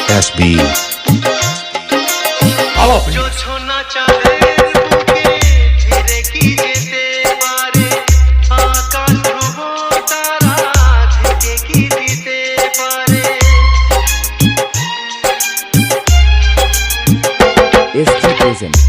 SB Hello, SG present.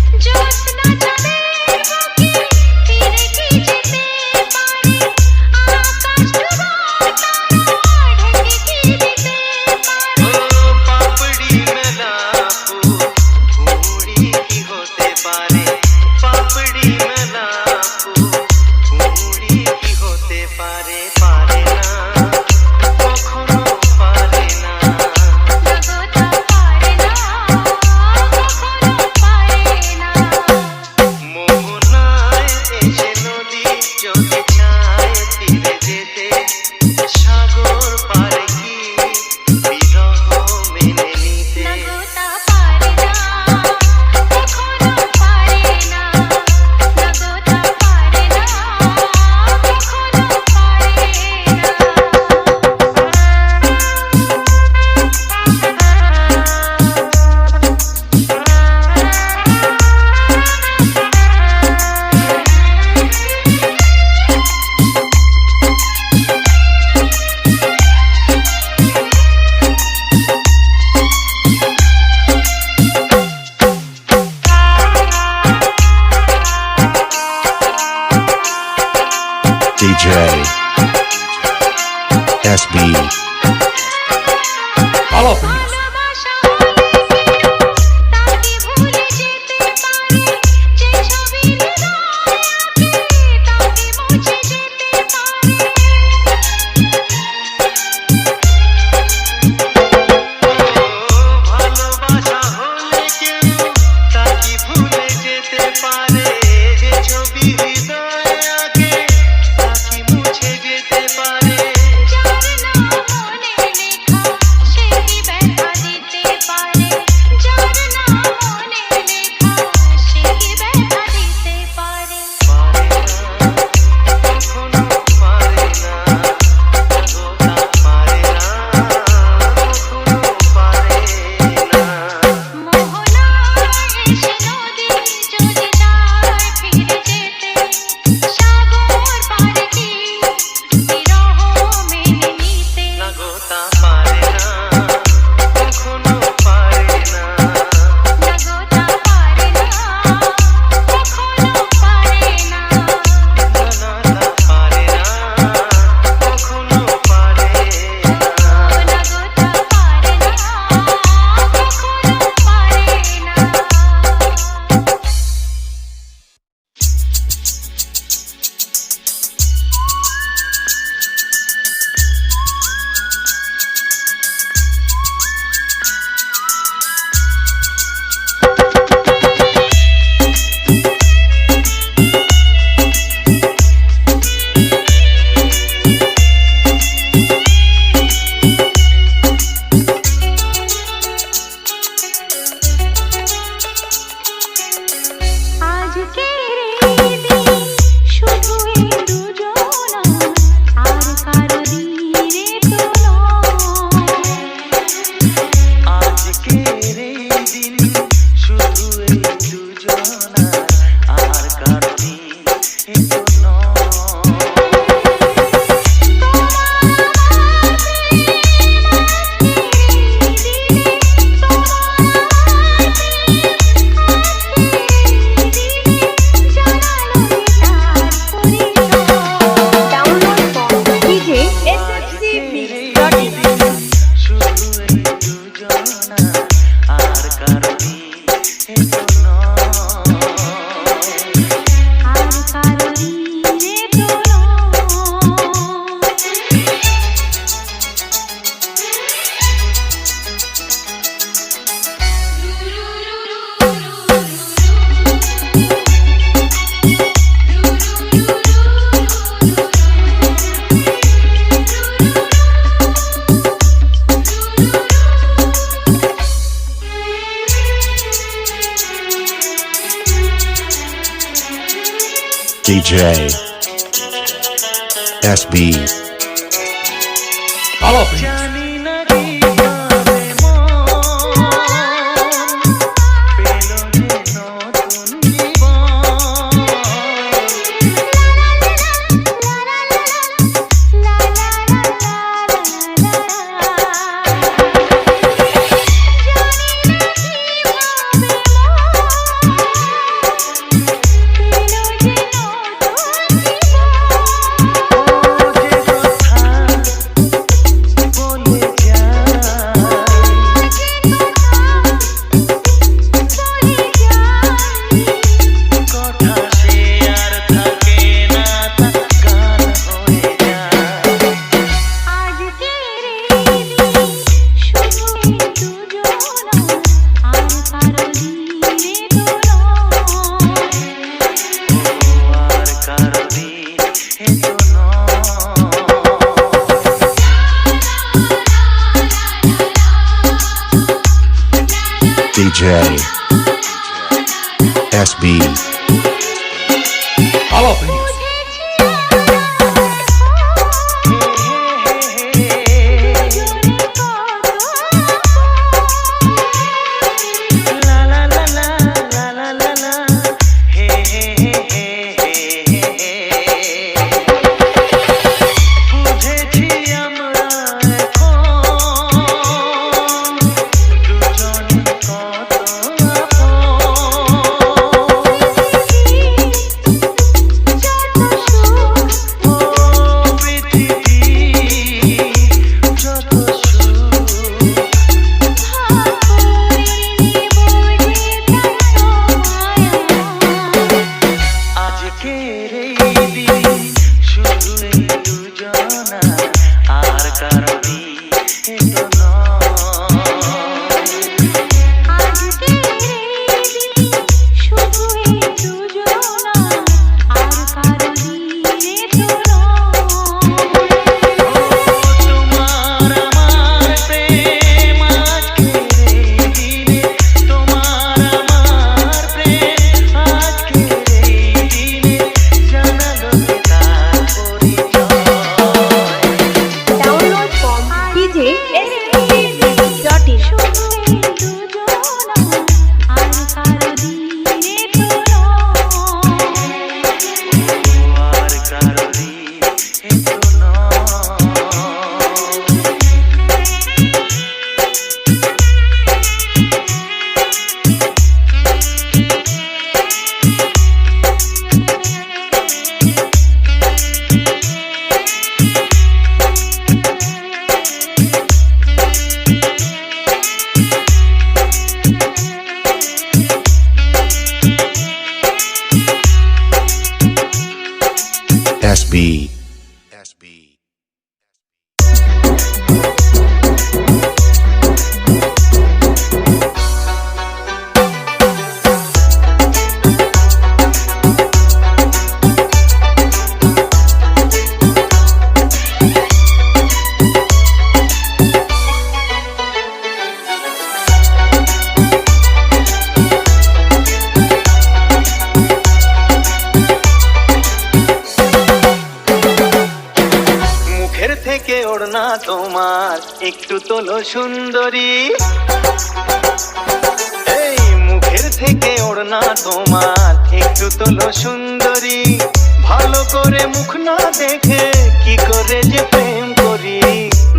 DJ SB hello, DJ SB hello. SB. Jalapenos. SB. থেকে ওড়না তোমার একটু তোলো সুন্দরী, এই মুখের থেকে ওড়না তোমার একটু তোলো সুন্দরী, ভালো করে মুখ না দেখে কি করে যে প্রেম করি।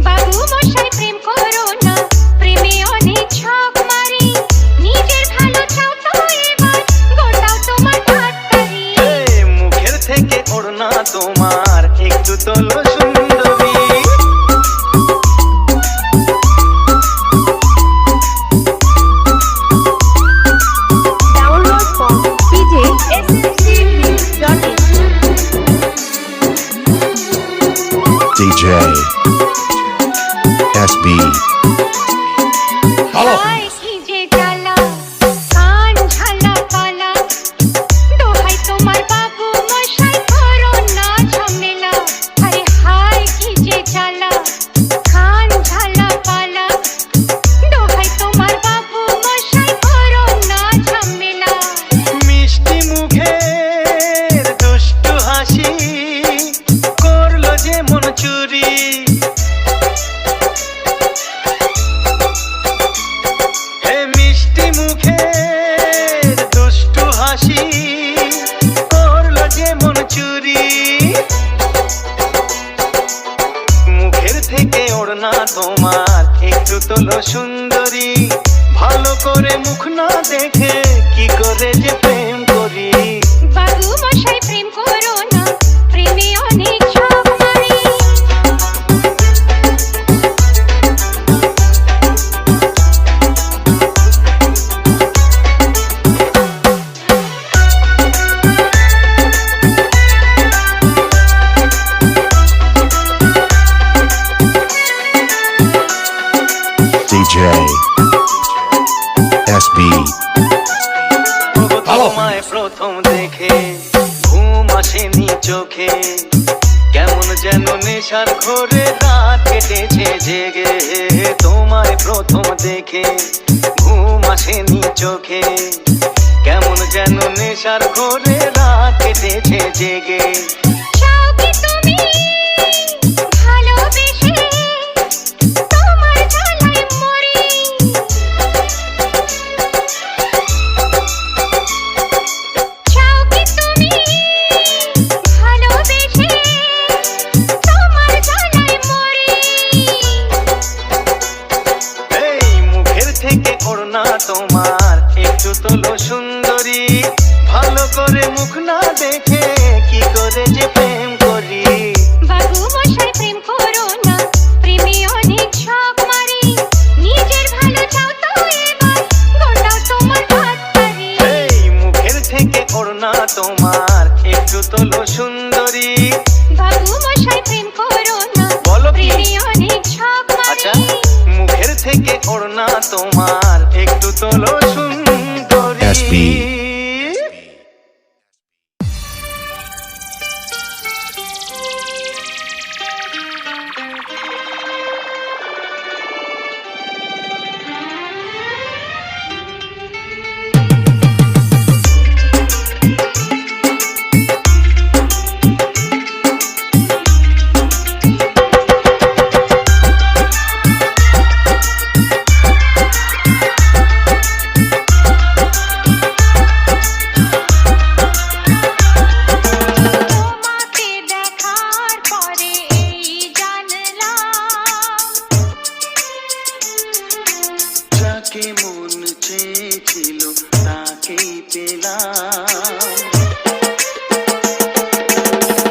বাবু মশাই প্রেম করো না, প্রেমে অনেক ছক মারি, নিজের ভালো চাও তো এবার গোটাও তোমার ডাক্তারি। এই মুখের থেকে ওড়না তোমার একটু তোলো সুন্দরী। DJ SB. হায় কি যে জ্বালা, কান ঝালা পালা, দোহাই তোমার বাবু মশাই করো না ঝামেলা। আরে হায় কি যে জ্বালা, কান ঝালা পালা, দোহাই তোমার বাবু মশাই করো না ঝামেলা। মিষ্টি মুখের দুষ্টু হাসি করলো যে মন চুরি, হে মিষ্টি মুখের দুষ্টু হাসি করলো যে মন চুরি। মুখের থেকে ওড়না তোমার একটু তোলো সুন্দরী, ভালো করে মুখ না দেখে কি করে যে প্রেম করি। বাবু মশাই প্রেম করো না, প্রেমে অনেক ছক মারি। DJ SB. তোমায় প্রথম দেখে ঘুম আসেনি চোখে, কেমন যেন নেশার ঘোরে রাত কেটেছে জেগে, তোমায় প্রথম দেখে ঘুম আসেনি চোখে। কেমন যেন নেশার ঘোরে রাত কেটেছে জেগে। চাও কি তুমি ভালোবেসে তোমার জ্বালায় মরি? চাও কি তুমি ভালোবেসে তোমার জ্বালায় মরি? এই মুখের থেকে ওড়না তোমার একটু তোলো সুন্দরী, ভালো করে মুখ না দেখে কি করে যে প্রেম করি। বাবু মশাই প্রেম করো না, প্রেমে অনেক শখ মারি। নিজের ভালো চাও তো এবার গোটাও তোমার ভাত পারি। এই মুখের থেকে ওড়না তোমার একটু তোলো সুন্দরী। বাবু মশাই প্রেম করো না, বলো কি? প্রেমে অনেক শখ আচ্ছা, মারি। মুখের থেকে ওড়না তোমার একটু তোলো সুন্দরী। SB তোমাকে দেখার পরে এই জানলাম, যাকে মন চেয়েছিল তাকেই পেলাম।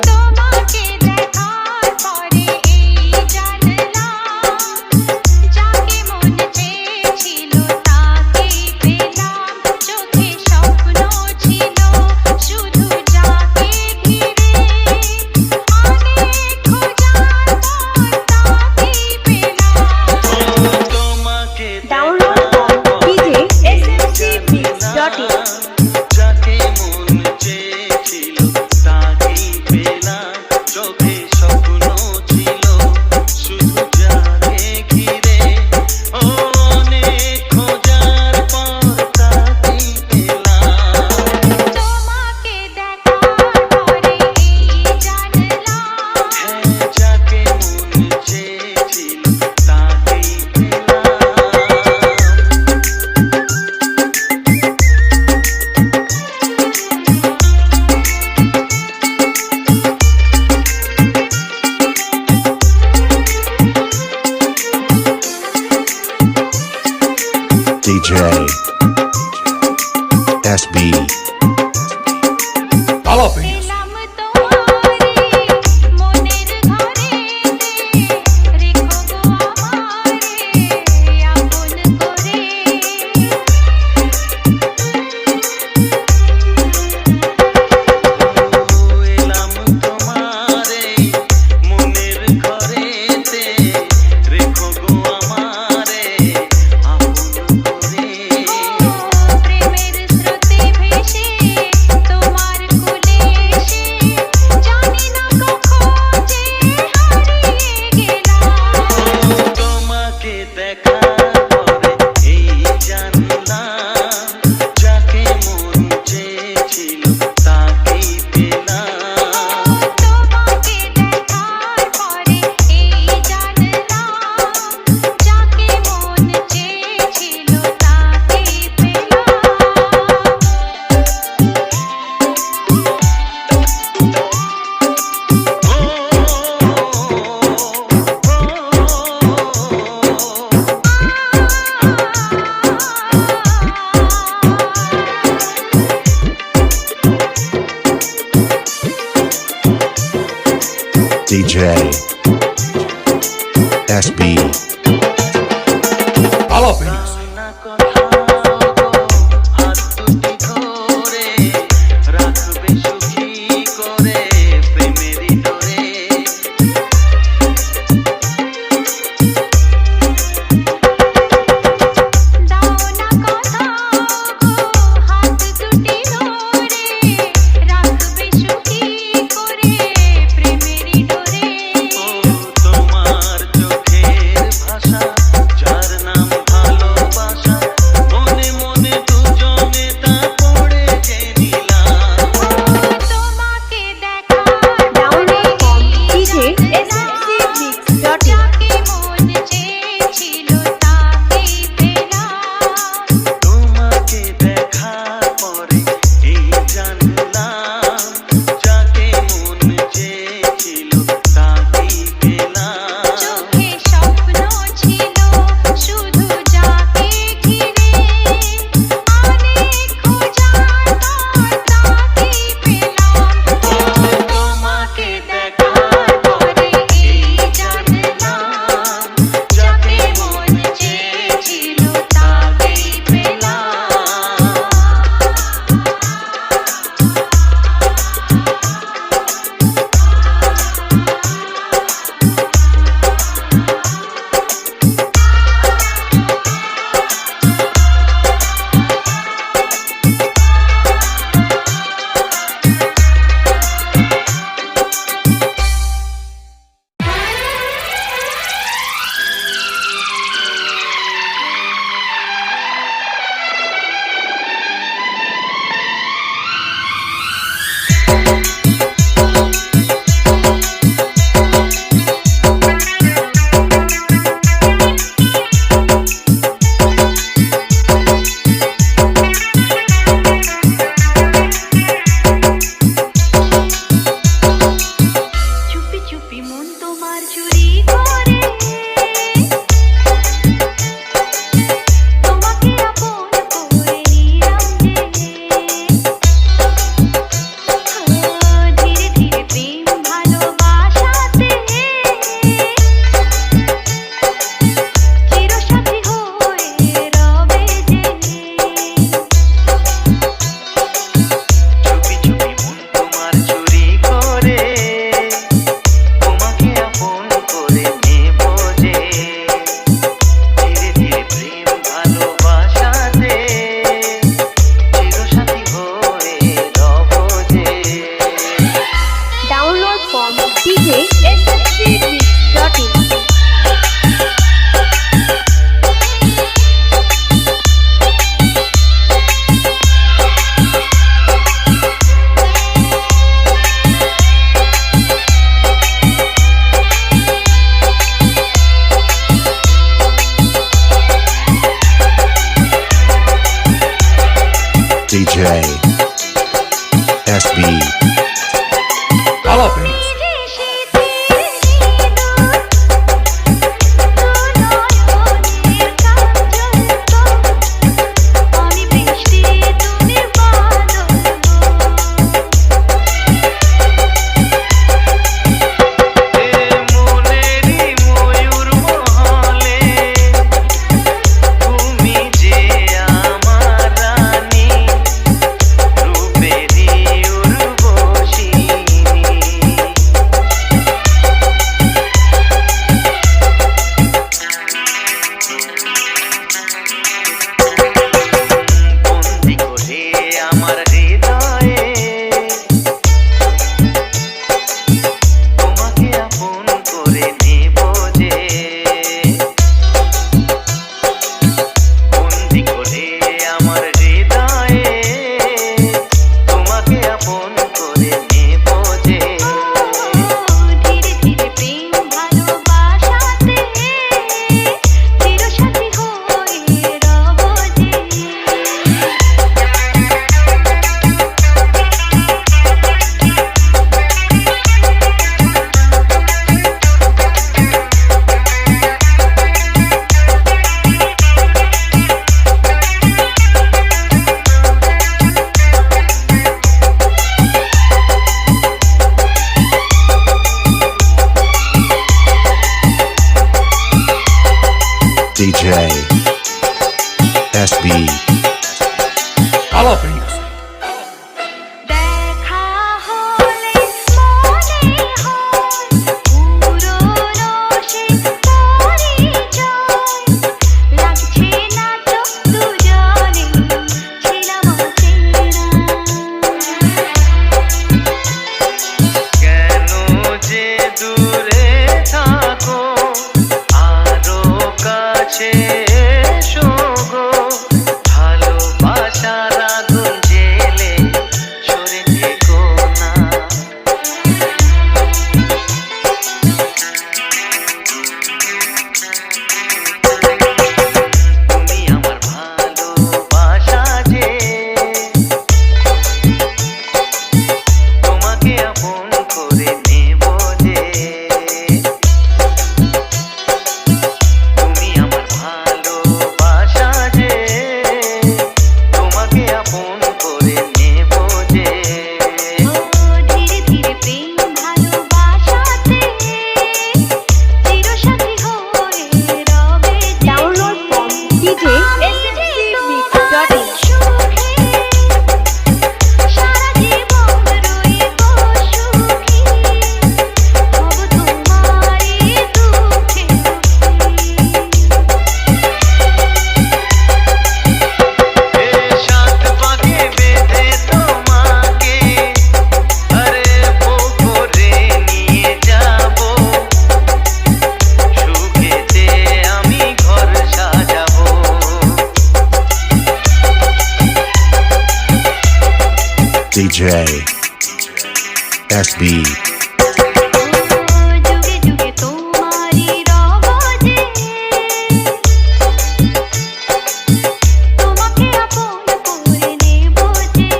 তোমাকে দেখার পরে এই জানলাম, যাকে মন চেয়েছিল তাকেই পেলাম। চোখে স্বপ্ন ছিল শুধু যাকে ঘিরে, অনেক খোঁজার পর তাকেই পেলাম। তোমাকে Download দেখার on পরে djsmcbeats.in যাকে মন চেয়েছিল তাকেই পেলাম। চোখে স্বপ্ন ছিল শুধু যাকে ঘিরে, অনেক খোঁজার পর তাকেই পেলাম। তোমাকে দেখার পরে এই জানলাম, হ্যাঁ, যাকে মন চেয়েছিল তাকেই পেলাম। DJ SB পেলাম তোমারে মনের ঘরেতে, রেখো গো আমারে আপন করে। এলাম তোমারে মনের ঘরেতে, রেখো গো আমারে আপন করে। প্রেমের স্রোতে ভেসে তোমার কোলে এসে, জানি না কখন যে হারিয়ে গেলাম। তোমাকে দেখার পরে এই জানলাম, যাকে মন চেয়েছিল তাকেই পেলাম। তোমাকে দেখার পরে এই জানলাম, যাকে মন চেয়েছিল তাকেই DJ SB না কথা গো, হাত দুটি ধরে রাখবে সুখী করে প্রেমেরই ডোরে। দাও না কথা গো, হাত দুটি ধরে রাখবে সুখী করে প্রেমেরই ডোরে। DJ SCB.in DJ SB Jalapenos. DJ SB Jalapenos. দেখা হলে মনে হয় পুরনো সে পরিচয় লাগছে না তো দুজনে ছিলাম অচেনা কেন যে দূরে থাকো আরো কাছে এসো গো ভালোবাসার আগুন জেলে সরে থেকো না তুমি আমার ভালোবাসা যে তোমাকে আপন করে নেব যে তুমি আমার ভালোবাসা যে তোমাকে আপন করে নেব যে ধীরে ধীরে প্রেম ভালোবাসাতে চিরসাথী হয়ে রবে Download from DJ SCB.in সারা জীবন রইব সুখী হব তোমারই দুঃখে এ সাত পাকে বেঁধে তোমাকে আরে পুকুরে নিয়ে যাব সুখেতে আমি ঘর সাজাবো DJ SB যুগে যুগে তোমারই রব যে তোমাকে আপন করে নেব যে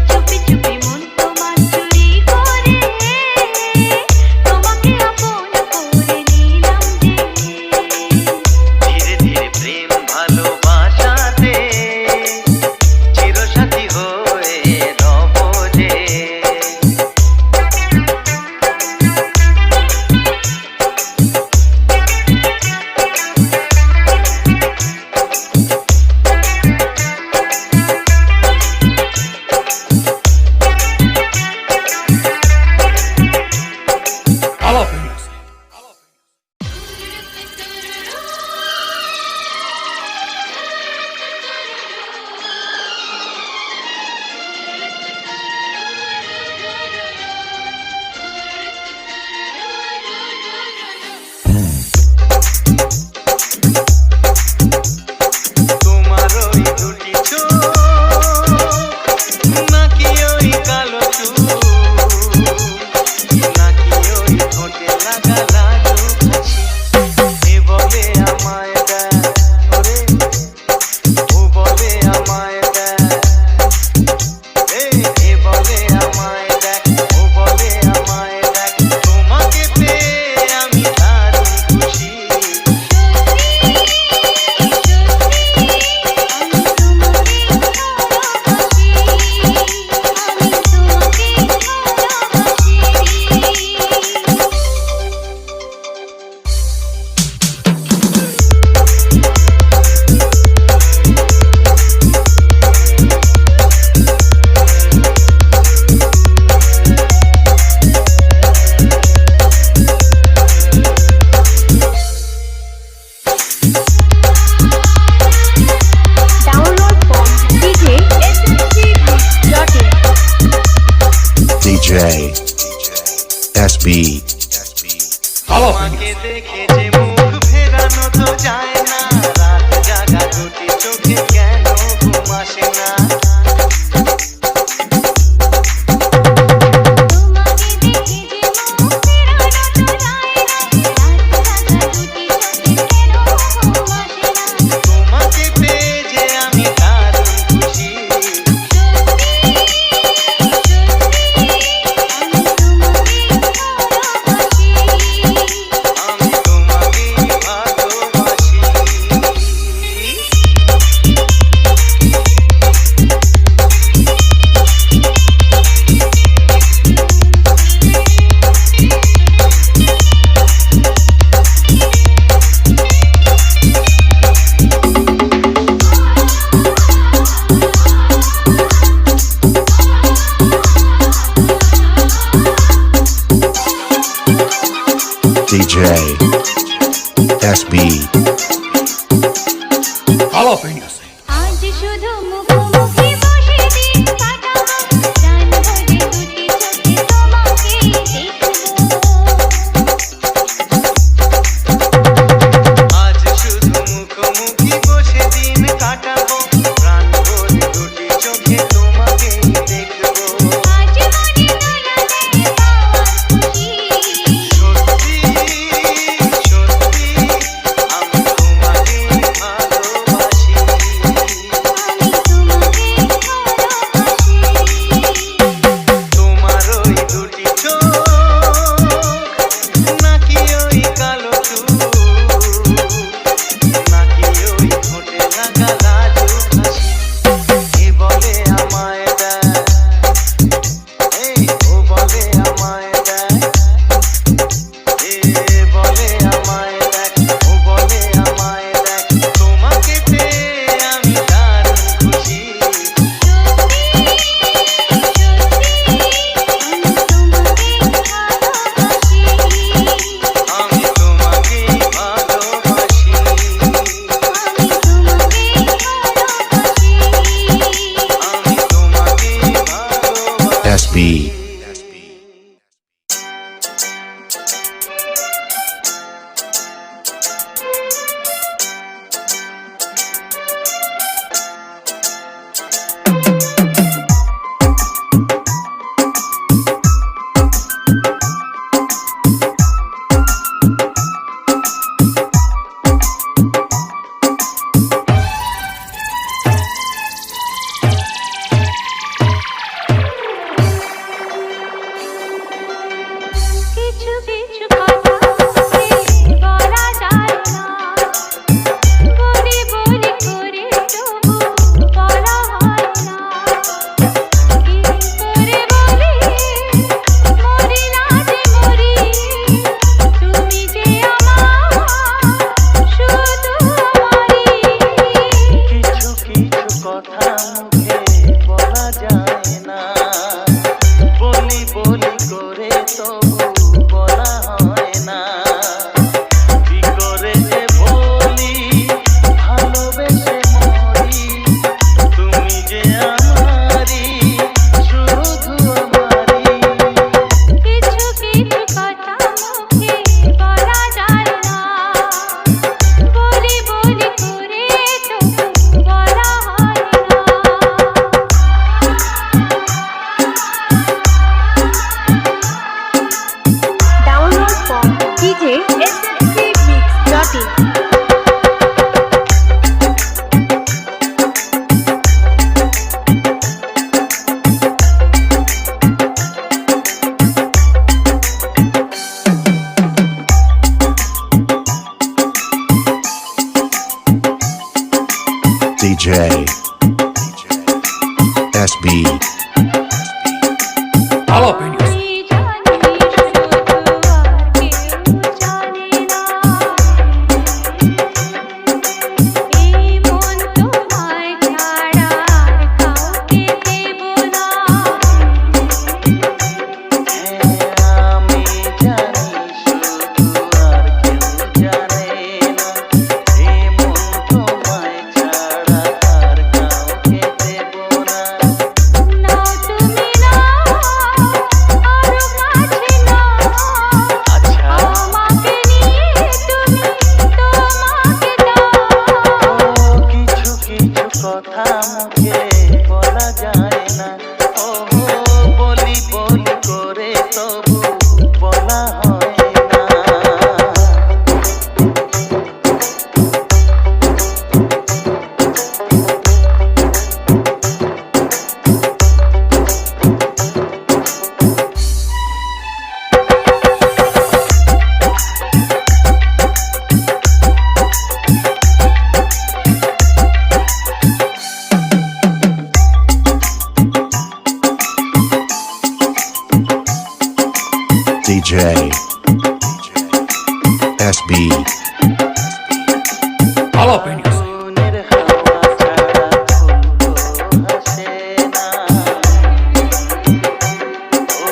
চুপি চুপি মন তোমার চুরি করে তোমাকে আপন করে নিলাম যে ধীরে ধীরে প্রেম ভালোবাসাতে চিরসাথী হয়ে রব SB. তোমাকে দেখে যে মুখ ফেরানো তো যায় না, রাত জাগা দুটি চোখে কেন ঘুম আসে না। তোমাকে পেয়ে যে আমি দারুণ খুশি, আমি তোমাকে ভালোবাসি। DJ SB. আজ শুধু মুখোমুখি বসে দিন কাটাবো, জানবো যে দুটি চোখে তোমাকে দেখবো। আজ শুধু মুখোমুখি বসে দিন কাটাবো, প্রাণ ভরে দুটি চোখে তোমাকে দেখবো। আজ মনে দোলাতে পাওয়ার খুশি, সত্যি সত্যি আমি তোমাকে ভালোবাসি। আমি তোমাকে ভালোবাসি। তোমার ওই দুটি চোখ নাকি ওই কালো চুল, নাকি ওই ঠোঁটে লাগা লাজুক হাসি। এ বলে আমায় দেয়, এই ও বলে আমায় দেয়, এ বলে আমায় দেখ, ও বলে আমায় দেখ। তোমাকে পেয়ে আমি দারুণ খুশি, আমি তোমাকে ভালোবাসি। আমি তোমাকে ভালোবাসি। SB. কিছু কিছু কথা বলা যায় না, বলি বলি করে তবু বলা হয় না। কি করে বলি মরি না যে মরি, তুমি যে আমার শুধু আমারই। কিছু কিছু কথা মুখে বলা যায় না, বলি বলি করে তবু বলা হয় না। কি করে যে বলি ভালোবেসে মরি, তুমি যে আমারই শুধু আমারই। কিছু কিছু কথা মুখে বলা যায় না, বলি বলি করে তবু বলা হয় না। Download from DJ SSCMix.in. DJ SB. তুই জানিস শুধু আর কেউ জানে না, এই মন তোমায় ছাড়া আর কাউকে দেব না। আমি জানি শুধু আর কেউ জানে না, এই মন তোমায় ছাড়া আর কাউকে দেব না। নাও তুমি নাও SB. মনের হাওয়া ছাড়া ফুল হাসে না, ও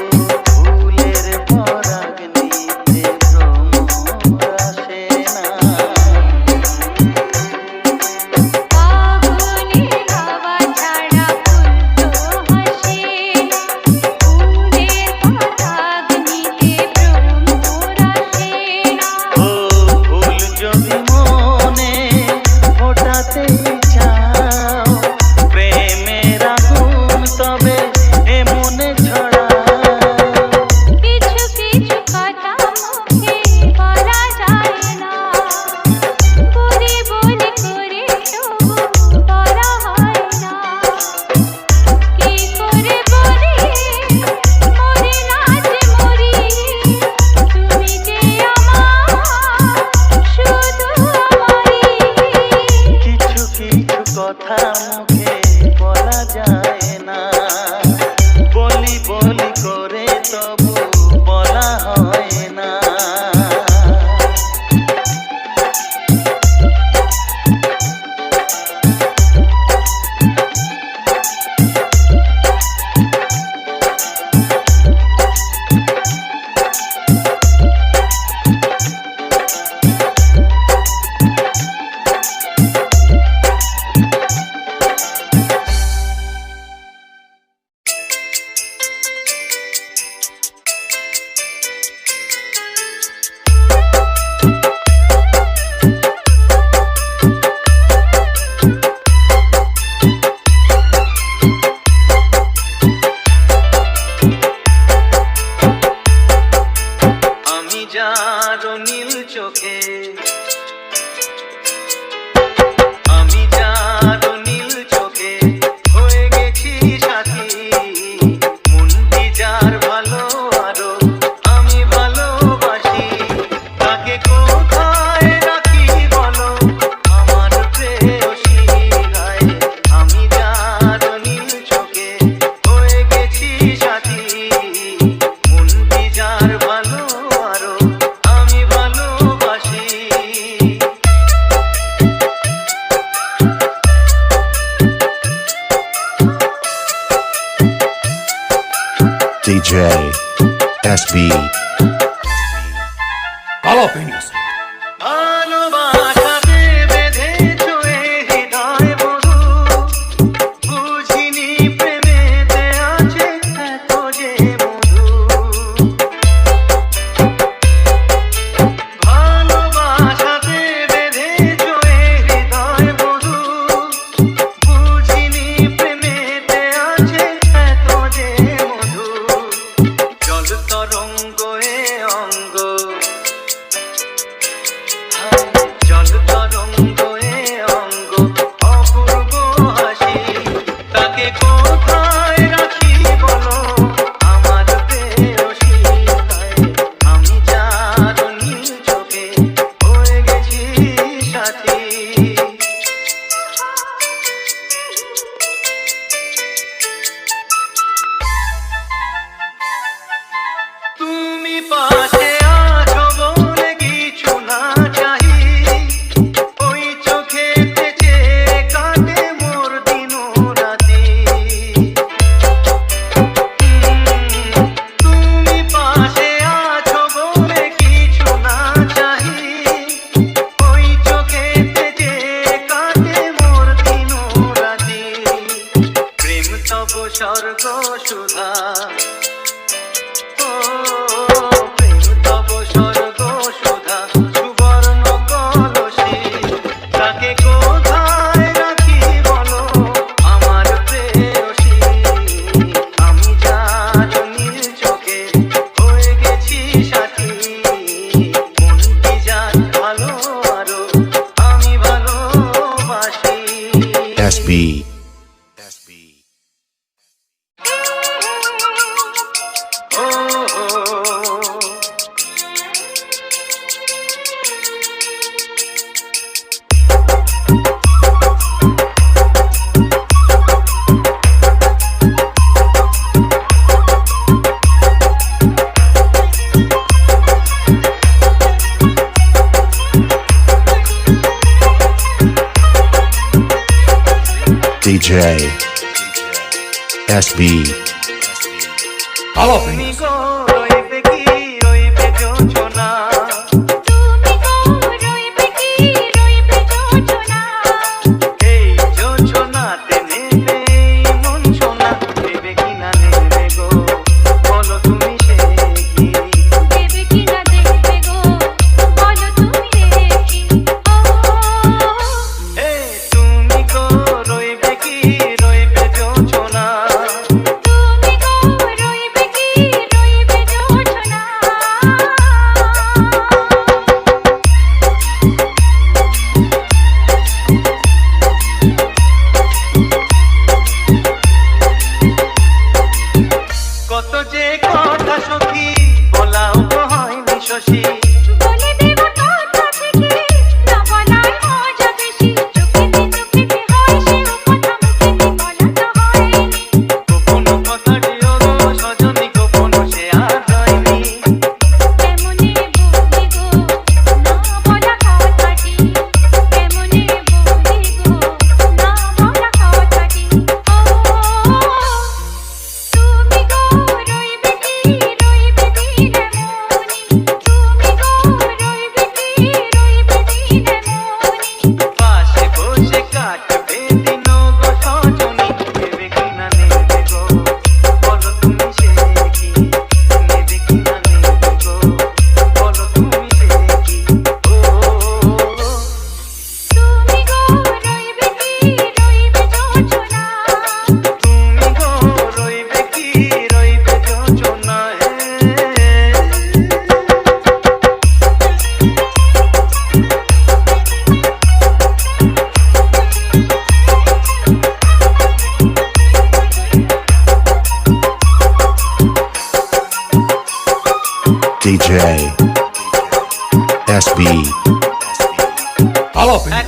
ফুলের পরাগ নিতে ভ্রমর আসে না। ফাগুনের হাওয়া ছাড়া ফুল তো হাসে, ফুলের পরাগ নিতে ভ্রমর আসে না। ও ফুল যদি মনে ফোটাতে চাও, প্রেমের আগুন তবে এ মনে ছড়াও। কিছু কিছু কথা মুখে বলা যায় না, বলি বলি করে তবু বলা হয় না। কি করে বলি মরি না যে মরি, তুমি যে আমার শুধু আমারই। কিছু কিছু কথা মুখে বলা যায় না, বলি বলি করে তবু বলা হয় না। আমি যার নীল চোখে, আমি যার নীল চোখে হয়ে গেছি সাথী। মনটি যার ভালো আরো আমি ভালোবাসি, তাকে কোথায় রাখি বলো আমার প্রেয়সী গায়ে। আমি যার নীল চোখে হয়ে গেছি সাথী, মনটি যার ভালো আরো আমি ভালোবাসি। DJ SB. ভালোবাসাতে বেঁধেছো এ হৃদয় বধু, বুঝিনি প্রেমেতে আছে এত যে মধু। ভালোবাসাতে বেঁধেছো এ হৃদয় বধু, বুঝিনি প্রেমেতে আছে এত যে মধু। জল তরঙ্গ এ অঙ্গ, জল তরঙ্গ এ অঙ্গ অপূর্ব হাসি, তাকে কোথায় রাখি বলো আমার প্রেয়সী গায়ে। আমি যার নীল চোখে হয়ে গেছি সাথী। তুমি পাশে আছো বলে কিছু না চাহি, ওই চোখেতে চেয়ে কাটে মোর দিন রাতি। তুমি পাশে আছো বলে কিছু না চাহি, ওই চোখেতে চেয়ে কাটে মোর দিন রাতি। প্রেম তব স্বর্গ সুধা, প্রেম তব স্বর্গ সুধা সুবর্ণ কলসি, তাকে কোথায় রাখি বলো আমার প্রেয়সী। আমি যার নীল চোখে হয়ে গেছি সাথী, মনটি যার ভালো আরো আমি ভালোবাসি। SB. ও SB. তুমি গো রইবে কি রইবে যোজনা তুমি গো রইবে কি রইবে যোজনা এই যোজনাতে নেবে মন সোনা দেবে কি না নেবে গো বলো তুমি সে কি দেবে কি না দেবে গো বলো তুমি দেখি ও তুমি গো রইবে কি রইবে যোজনা তুমি গো রইবে কি রইবে যোজনা কত যে কথা সখী বলাও তো হয়নি শশী বলে দেব কথা থেকে না বলার মজা বেশি চোখেতে হয় সে কথা মুখেতে বলা তো হয়নি গোপন কথাটিও গো সজনী গোপন সে আর হয়নি কেমনে বলি গো না বলা কথাটি কেমনে বলি গো না বলা কথাটি ও তুমি গো রইবে কি রইবে দিনে মনি তুমি গো রইবে কি রইবে দিনে মনি পাশে বসে কাটবে দিন গো সজনী নেবে কি না নেবে গো বলো তুমি সে কি নেবে কি না নেবে গো বলো তুমি সে কি ও তুমি গো রইবে কি রইবে যোজনা তুমি গো রইবে কি রইবে যোজনা DJ SB. এক